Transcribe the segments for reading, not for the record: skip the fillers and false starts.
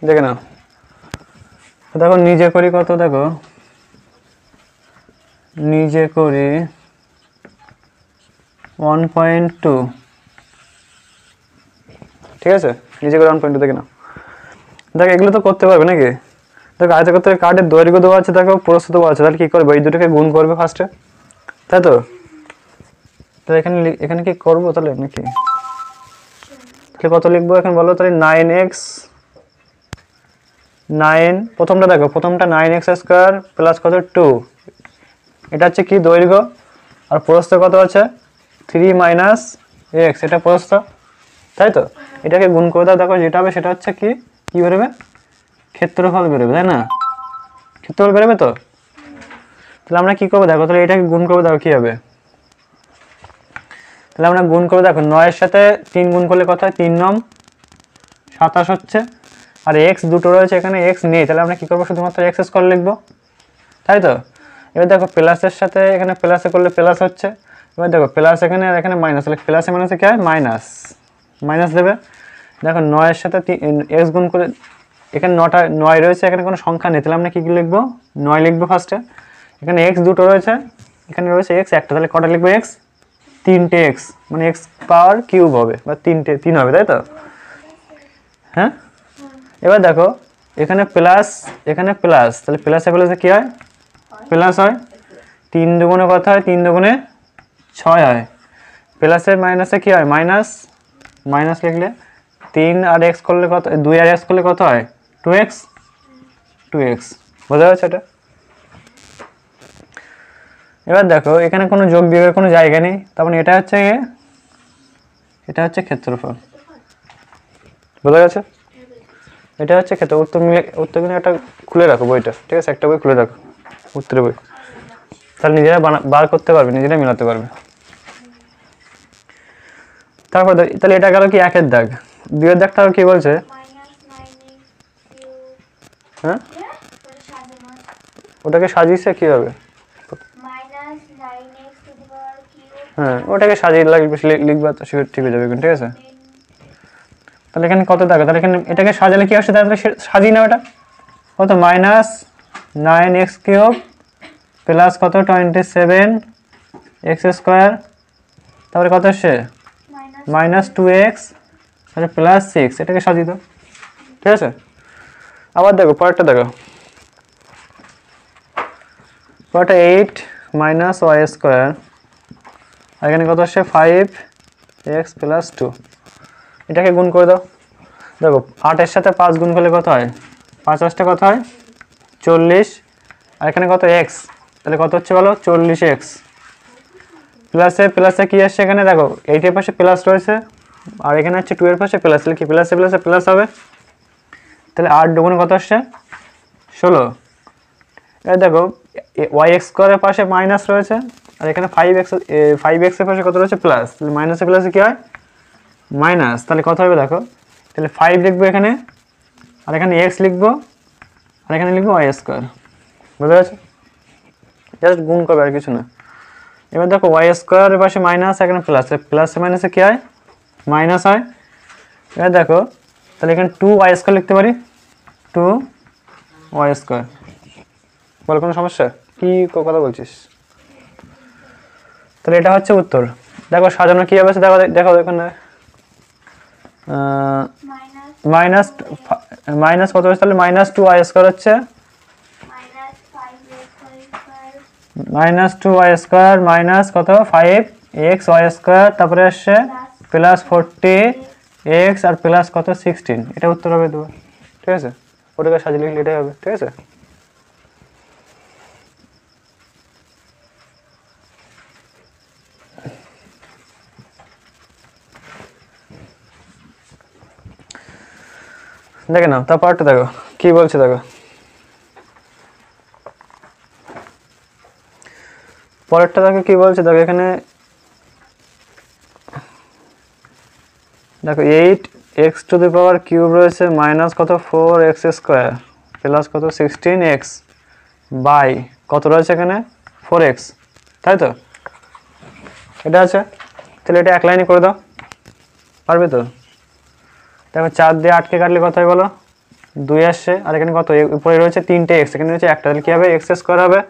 দেখে নাও। দেখো নিজে করি কত, দেখো নিজে করি 1.2, ঠিক আছে, নিজে করে 1.2 দেখে নাও। দেখো এগুলো তো করতে পারবে নাকি? দেখো আয়তক্ষেত্রের কার্ডের দৈর্ঘ্য দেওয়া আছে, দেখো প্রস্থ দেওয়া আছে, তাহলে কি করবে? এই দুটোকে গুণ করবে ফার্স্টে, তাই তো? তাহলে এখানে কি করবো তাহলে নাকি? তাহলে কত লিখবো এখন বলো? তাহলে 9x, 9, প্রথমটা দেখো, প্রথমটা 9x স্কোয়ার প্লাস কত 2, এটা হচ্ছে কি দৈর্ঘ্য, আর প্রস্থ কত আছে 3 মাইনাস x, এটা প্রস্থ, তাই তো? এটাকে গুণ করে দাও, দেখো যেটা হবে সেটা হচ্ছে কি কি বেরোবে? ক্ষেত্রফল বেরোবে, তাই না? ক্ষেত্রফল বেরোবে তো। তাহলে আমরা কি করবো দেখো, তাহলে এটাকে গুণ করবো, দেখো কি হবে। তাহলে আমরা গুণ করবো, দেখো 9 এর সাথে 3 গুণ করলে কত হয়? 3 9 27 হচ্ছে, আর x দুটো রয়েছে এখানে, x নেই, তাহলে আমরা কি করবো? শুধুমাত্র x স্কোয়ার লিখবো, তাই তো? এবার দেখো প্লাসের সাথে এখানে প্লাসে করলে প্লাস হচ্ছে, এবার দেখো প্লাস এখানে আর এখানে মাইনাস, তাহলে প্লাসে মাইনাসে কি হয়? মাইনাস, মাইনাস দেবে। দেখো 9 এর সাথে x গুণ করে, এখানে 9 রয়েছে, এখানে কোনো সংখ্যা নেই, তাহলে আমরা কি লিখবো? 9 লিখবো ফার্স্টে। এখানে x দুটো রয়েছে, এখানে রয়েছে x একটা, তাহলে কটা লিখবো? x, 3টে x, মানে x পাওয়ার কিউব হবে, বা 3 হবে, তাই তো? হ্যাঁ, এবার দেখো এখানে প্লাস, এখানে প্লাস, তাহলে প্লাসে প্লাসে কি হয়? প্লাস হয়। 3 দুগুণে কত হয়? 3 দুগুণে 6 হয়। প্লাসে মাইনাসে কি হয়? মাইনাস, মাইনাস লিখলে 3 আর x করলে কত? 2 আর x করলে কত হয়? 2x, 2x, বোঝা যাচ্ছে এটা? এবার দেখো এখানে কোনো যোগ বিয়োগের কোনো জায়গা নেই, তার মানে এটা হচ্ছে ক্ষেত্রফল, বোঝা গেছে? এটা হচ্ছে ক্ষেত্র। উত্তর কিন্তু একটা খুলে রাখো বইটা, ঠিক আছে? একটা বই খুলে রাখো, উত্তরের বই, তাহলে নিজেরা বার করতে পারবে, নিজেরা মিলাতে পারবে। তারপর তাহলে এটা গেল কি একের দাগ। দুইয়ের দাগটা কি বলছে? হ্যাঁ, ওটাকে সাজিয়েছে কি হবে? হ্যাঁ, ওটাকে সাজিয়ে লিখবা তো ঠিক হয়ে যাবে, ঠিক আছে? তাহলে এখানে কত দাগ? তাহলে এখানে এটাকে সাজালে কি আসছে? তাহলে সাজিয়ে নাও, এটা কত? মাইনাস 9x কিউব প্লাস কত? 27x স্কোয়ার, তারপরে কত আসছে? মাইনাস 2x, আচ্ছা প্লাস 6, এটাকে সাজিয়ে দাও, ঠিক আছে? আবার দেখো পরেরটা, দেখো পরেরটা 8 মাইনাস y স্কোয়ার, আর এখানে কত আসছে? 5x প্লাস 2, এটাকে গুণ করে দাও। দেখো 8 এর সাথে 5 গুণ করলে কত হয়? 5 8টা কত হয়? 40, আর এখানে কত? x, তাহলে কত হচ্ছে বলো? 40x। প্লাসে প্লাসে কি আসছে এখানে? দেখো 8 এর পাশে প্লাস রয়েছে, আর এখানে হচ্ছে 2 এর পাশে প্লাস, তাহলে কি প্লাসে প্লাসে প্লাস হবে। তাহলে 8 দুগুণে কত আসছে? 16। এবার দেখো y স্কোয়ারের পাশে মাইনাস রয়েছে, আর এখানে 5x এর পাশে কত রয়েছে? প্লাস, তাহলে মাইনাসে প্লাসে কি হয়? মাইনাস, তাহলে কত হবে দেখো? তাহলে 5 লিখবো এখানে, আর এখানে x লিখবো, আর এখানে লিখবো y স্কোয়ার, বুঝা গেছে? জাস্ট গুণ করবে, আর কিছু না। এবার দেখো y স্কোয়ারের পাশে মাইনাস, এখানে প্লাস, প্লাসে মাইনাসে কি হয়? মাইনাস হয়। এবার দেখো তাহলে এখানে 2y স্কোয়ার লিখতে পারি, 2y স্কোয়ার। বল কোনো সমস্যা? কি কথা বলছিস? তাহলে এটা হচ্ছে উত্তর। দেখো সাজানো কি হবে, দেখো দেখো এখানে মাইনাস মাইনাস কত হচ্ছে? তাহলে মাইনাস 2y স্কোয়ার হচ্ছে মাইনাস 2y স্কোয়ার মাইনাস কত? 5x y স্কোয়ার, তারপরে আসছে প্লাস 40x আর প্লাস কত? 16, এটা উত্তর হবে তোমার, ঠিক আছে? ওটাকে সাজিয়ে লিখলে এটাই হবে, ঠিক আছে? দেখে নাও তারপরটা, দেখো কি বলছে, দেখো পরেরটা, দেখো কি বলছে, দেখো এখানে দেখো 8x to the power cube রয়েছে, মাইনাস কত? 4x স্কোয়ার প্লাস কত? 16x বাই কত রয়েছে এখানে? 4x, তাই তো? এটা আছে, তাহলে এটা এক লাইনে করে দাও, পারবে তো? দেখো 4 দিয়ে 8কে কাটলে কত হয় বলো? 2 আসছে, আর এখানে কত উপরে রয়েছে 3টে x, এখানে রয়েছে একটা, তাহলে কি হবে x স্কয়ার হবে।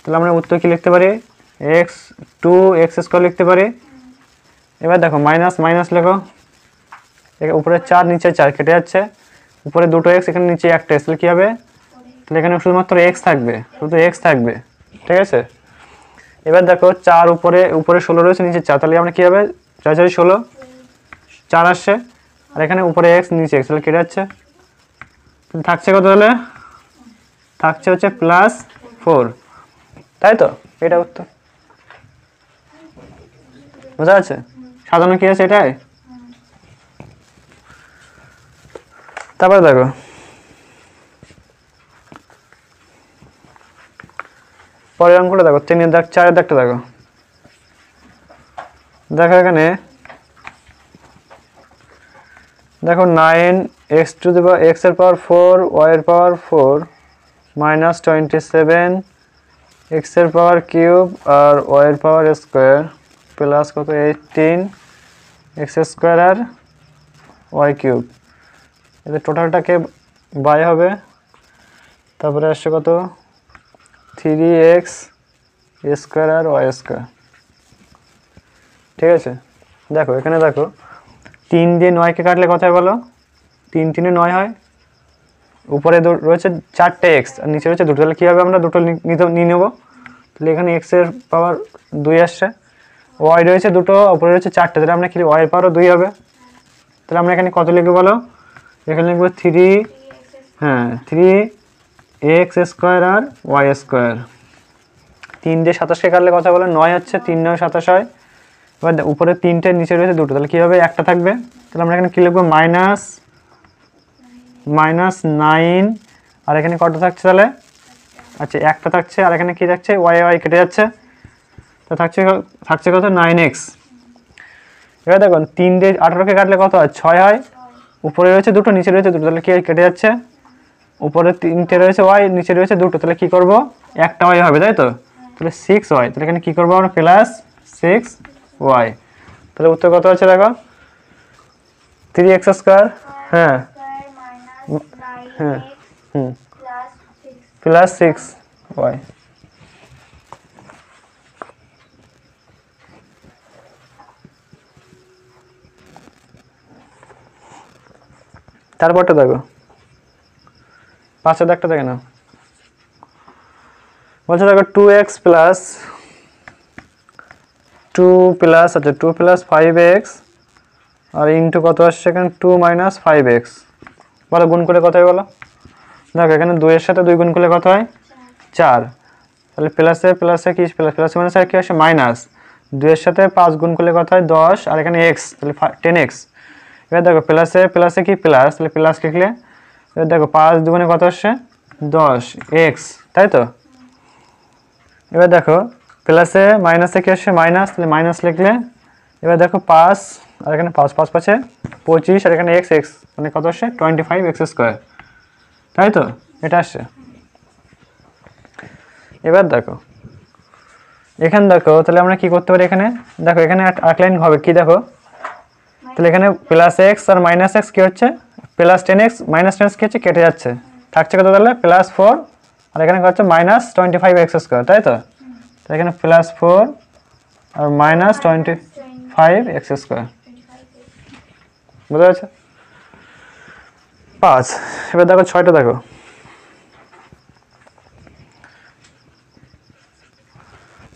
তাহলে আমরা উত্তর কি লিখতে পারি, x 2x স্কয়ার লিখতে পারি। এবার দেখো মাইনাস মাইনাস লেখো, উপরে 4 নিচে 4 কেটে যাচ্ছে, উপরে দুটো x এখানে নিচে একটা x, তাহলে কি হবে, তাহলে এখানে শুধুমাত্র x থাকবে, শুধু x থাকবে, ঠিক আছে। এবার দেখো 4 উপরে 16 রয়েছে, নিচে 4, তাহলে আমরা কি হবে 4 4 16, 4 আসছে, আর এখানে উপরে x নিচে x, তাহলে কেটে যাচ্ছে, থাকছে কত, তাহলে থাকছে হচ্ছে +4, তাই তো, এটা উত্তর। বুঝা যাচ্ছে সাজানো কি আছে এটাই। তারপরে দেখো পরের অঙ্কটা দেখো, 3 দাগ 4 দাগটা দেখো, দেখো এখানে দেখো 9x এর পাওয়ার 4 y এর পাওয়ার 4 -27 x এর পাওয়ার কিউব আর y এর পাওয়ার স্কয়ার প্লাস কত 18 x স্কয়ার আর y কিউব, এদের টোটালটাকে বাই হবে, তারপরে আসছে কত 3x স্কয়ার আর y স্কয়ার, ঠিক আছে। দেখো এখানে দেখো 3 দিয়ে 9 কে কাটলে কত হয় বলো, 3 3 9 হয়, উপরে রয়েছে 4টে x আর নিচে রয়েছে দুটো, তাহলে কি হবে আমরা দুটো নিয়ে নেব, তাহলে এখানে x এর পাওয়ার 2 আসছে, y রয়েছে দুটো, উপরে রয়েছে 4টে, তাহলে আমরা কি y এর পাওয়ারও 2 হবে, তাহলে আমরা এখানে কত লিখব বলো, এখানে লিখব 3x স্কয়ার আর y স্কয়ার। 3 দিয়ে 27 কে কাটলে কথা বলে 9 হচ্ছে, 3 9 27 হয়, এবার উপরে 3টে নিচে রয়েছে দুটো, তাহলে কি হবে একটা থাকবে, তাহলে আমরা এখানে কি লিখব -9, আর এখানে কত থাকছে তাহলে, আচ্ছা একটা থাকছে, আর এখানে কি থাকছে y কেটে যাচ্ছে, তো থাকছে কত 9x। এবার দেখুন 3 দিয়ে 18 কে কাটলে কত হয় 6 হয়, উপরে রয়েছে দুটো নিচে রয়েছে দুটো, তাহলে কি কেটে যাচ্ছে, উপরে 3টে রয়েছে y নিচে রয়েছে দুটো, তাহলে কি করব একটা y হবে, তাই তো, তাহলে 6y, তাহলে এখানে কি করব আমরা +6y, তাহলে উত্তর কত আছে দেখো 3x স্কয়ার, হ্যাঁ হ্যাঁ +6y। তারপরটা দেখো 5 দাগটা দেখে নাও, বলছে দেখো 2x প্লাস 2 প্লাস 5x আর ইন্টু কত আসছে এখানে 2 - 5x, বলো গুণ করে কত হয় বলো, দেখো এখানে 2 এর সাথে 2 গুণ করলে কত হয় 4, তাহলে প্লাসে প্লাসে কি প্লাস মানে স্যার কি আসে মাইনাস, 2 এর সাথে 5 গুণ করলে কত হয় 10, আর এখানে x, তাহলে 10x। এবার দেখো প্লাসে প্লাসে কি প্লাস, তাহলে প্লাস লিখলে, এবার দেখো 5 দুগুণে কত আসছে 10x, তাই তো। এবার দেখো প্লাসে মাইনাসে কি আসছে মাইনাস, তাহলে মাইনাস লিখলে, এবার দেখো 5 আর এখানে 5 5 5 25, আর এখানে x মানে কত আসছে 25x স্কয়ার, তাই তো, এটা আসছে। এবার দেখো এখানে দেখো তাহলে আমরা কি করতে পারি, এখানে দেখো এখানে এক লাইন হবে কি দেখো, তাহলে এখানে +x আর -x কি হচ্ছে +10x -10x কি হচ্ছে কেটে যাচ্ছে, থাকছে কত তাহলে +4, আর এখানে কত হচ্ছে -25x স্কয়ার, তাই তো, তাহলে এখানে +4 আর -25x স্কয়ার, বুঝা যাচ্ছে 5। এবার দেখো 6টা দেখো,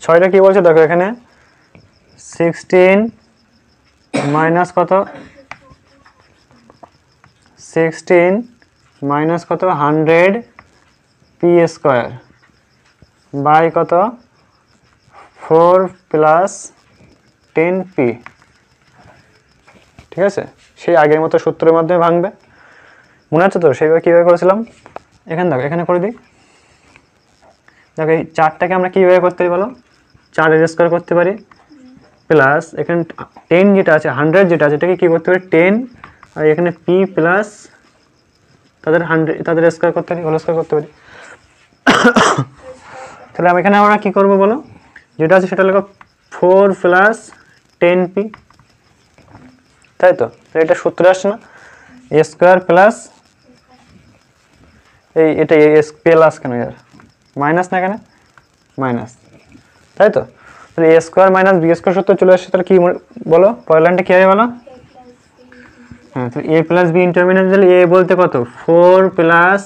ছয়টা কি বলছে দেখো এখানে 16 মাইনাস কত 16 মাইনাস কত 100 পি স্কয়ার বাই কত 4 প্লাস 10 পি, ঠিক আছে, সেই আগের মতো সূত্রের মাধ্যমে ভাঙবে, মনে আছে তো সেইভাবে কীভাবে করেছিলাম, এখানে দেখো এখানে করে দিই, দেখো এই 4টাকে আমরা কীভাবে করতে পারি বলো, 4 এর স্কয়ার করতে পারি, প্লাস এখানে 10 যেটা আছে 100 যেটা আছে এটাকে কী করতে পারি 10, আর এখানে পি প্লাস তাদের স্কয়ার করতে পারি, হোল স্কয়ার করতে পারি। তাহলে এখানে আমরা কী করবো বলো, যেটা আছে সেটা লেখো 4 প্লাস 10 পি, তাই তো, এটা সূত্রে আসছে না, এ স্কয়ার প্লাস এটা এস প্লাস কেন यार মাইনাস না কেন মাইনাস তাই তো তাহলে a square minus b square সূত্র চলে আসছে তাহলে কি বলো পরের লাইনটা কি হবে বলো হ্যাঁ তো a plus b intermediate a বলতে কত 4 প্লাস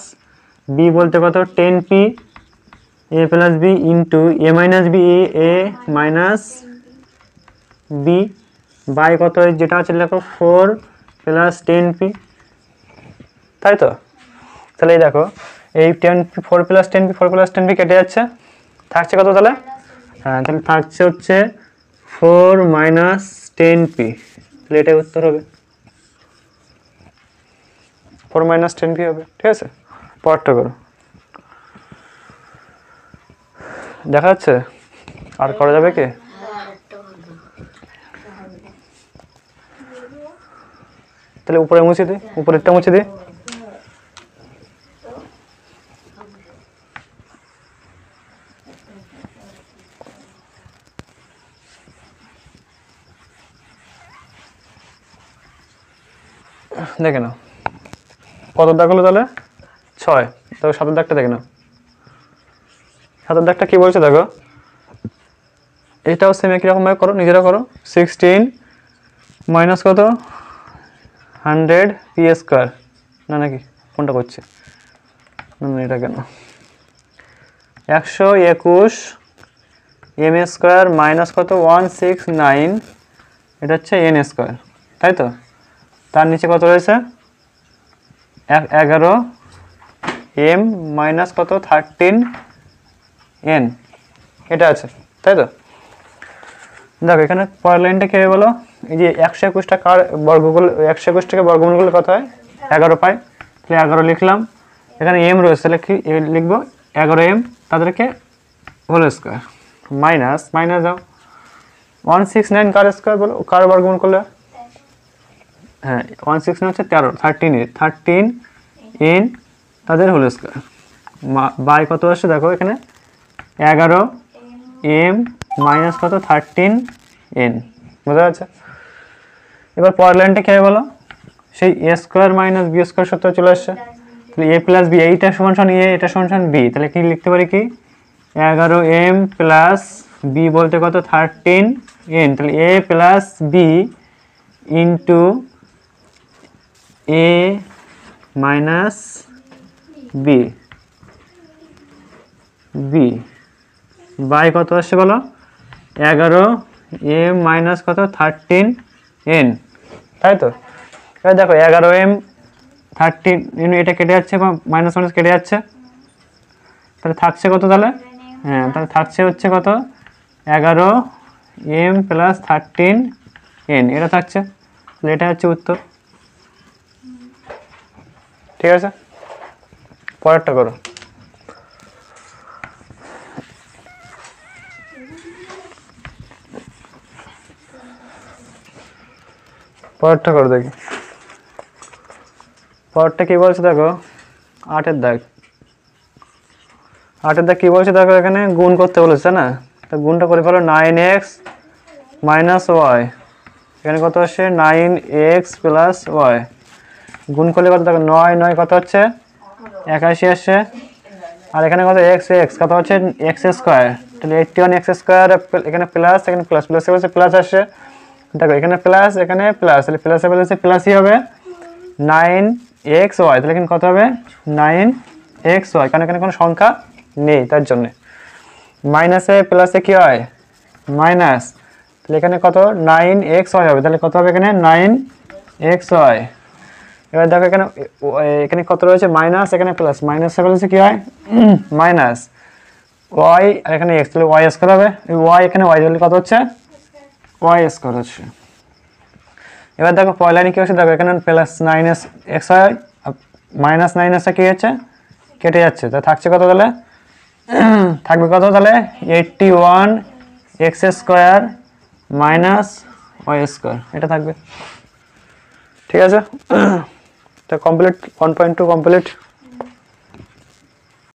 b বলতে কত 10p a plus b into a minus b a minus b by কত যেটা আছে দেখো 4 প্লাস 10p তাই তো তাহলে এই দেখো এই 10p 4 প্লাস 10p কেটে যাচ্ছে থাকছে কত তাহলে হ্যাঁ তাহলে থাকছে হচ্ছে 4 মাইনাস 10p তাহলে এটাই উত্তর হবে 4 মাইনাস 10p হবে ঠিক আছে পরেরটা করো দেখা যাচ্ছে আর করা যাবে কি তাহলে উপরে মুছে দে উপরেরটা মুছে দে দেখে নাও কত দাগ হলো তাহলে 6 দেখো 7 দাগটা দেখে নাও 7 দাগটা কি বলছে দেখো এটাও সেম একই রকম ভাবে করো নিজেরা করো 16 মাইনাস কত 100 p স্কয়ার না নাকি কোনটা করছে না না এটা কেন 121 m স্কয়ার মাইনাস কত 169 এটা হচ্ছে n স্কয়ার তাই তো তার নিচে কত রয়েছে 11 m মাইনাস কত 13 n এটা আছে তাই তো দেখো এখানে পরের লাইনটা কি হবে বলো এই যে 121 টা কার বর্গমূল 121 টাকে বর্গমূল করলে কত হয় 11 পাই তাহলে 11 লিখলাম এখানে m রয়েছে তাহলে কি লিখব 11m তাদেরকে হোল স্কয়ার মাইনাস মাইনাস দাও 169 কার স্কয়ার বলো কার বর্গমূল করলে হ্যাঁ 169 হচ্ছে 13 n তাদের হোল স্কয়ার বাই কত আসছে দেখো এখানে 11m মাইনাস কত 13n বুঝা যাচ্ছে এবার পরের লাইনটা কি হবে বলো সেই a square minus b square সূত্র চলে আসছে তাহলে a প্লাস b এইটা সমান সমান a এটা সমান সমান b তাহলে কি লিখতে পারি কি 11m প্লাস b বলতে কত 13n তাহলে a plus b into a minus b by কত আসছে বলো 11m মাইনাস কত 13n তাই তো এবার দেখো 11m 13 এটা কেটে যাচ্ছে বা মাইনাস মাইনাস কেটে যাচ্ছে তাহলে থাকছে কত তাহলে হ্যাঁ তাহলে থাকছে হচ্ছে কত 11m প্লাস 13n এটা থাকছে তাহলে এটা হচ্ছে উত্তর ঠিক আছে পরেরটা করো পরেরটা করো দেখি পরেরটা কি বলছে দেখো 8 এর দাগ 8 এর দাগ কি বলছে দেখো এখানে গুণ করতে বলেছে না তো গুণটা করে ফেলো 9x মাইনাস y এখানে কত আসছে 9x প্লাস y গুণ করলে কত দেখো 9 9 কত হচ্ছে 81 আসছে আর এখানে কত x x কত হচ্ছে x স্কয়ার তাহলে 81x স্কয়ার এখানে প্লাস এখানে প্লাস প্লাস এর প্লাস আসছে দেখো এখানে প্লাস তাহলে প্লাসে বলেছে প্লাসই হবে 9xy তাহলে এখানে কত হবে 9xy কারণ এখানে কোনো সংখ্যা নেই তার জন্য মাইনাসে প্লাসে কি হয় মাইনাস তাহলে এখানে কত 9xy হবে তাহলে কত হবে এখানে 9xy এবার দেখো এখানে কত রয়েছে মাইনাস এখানে প্লাস মাইনাসে বলেছে কি হয় মাইনাস y আর এখানে x তাহলে y স্কয়ার হবে এই y এখানে y তাহলে কত হচ্ছে y স্কয়ার হচ্ছে এবার দেখো পরের লাইনে কি হচ্ছে দেখো এখানে প্লাস 9xy মাইনাস 9s কি হচ্ছে কেটে যাচ্ছে তাহলে থাকছে কত তাহলে থাকবে কত তাহলে 81x square minus y square এটা থাকবে ঠিক আছে তো কমপ্লিট 1.2 কমপ্লিট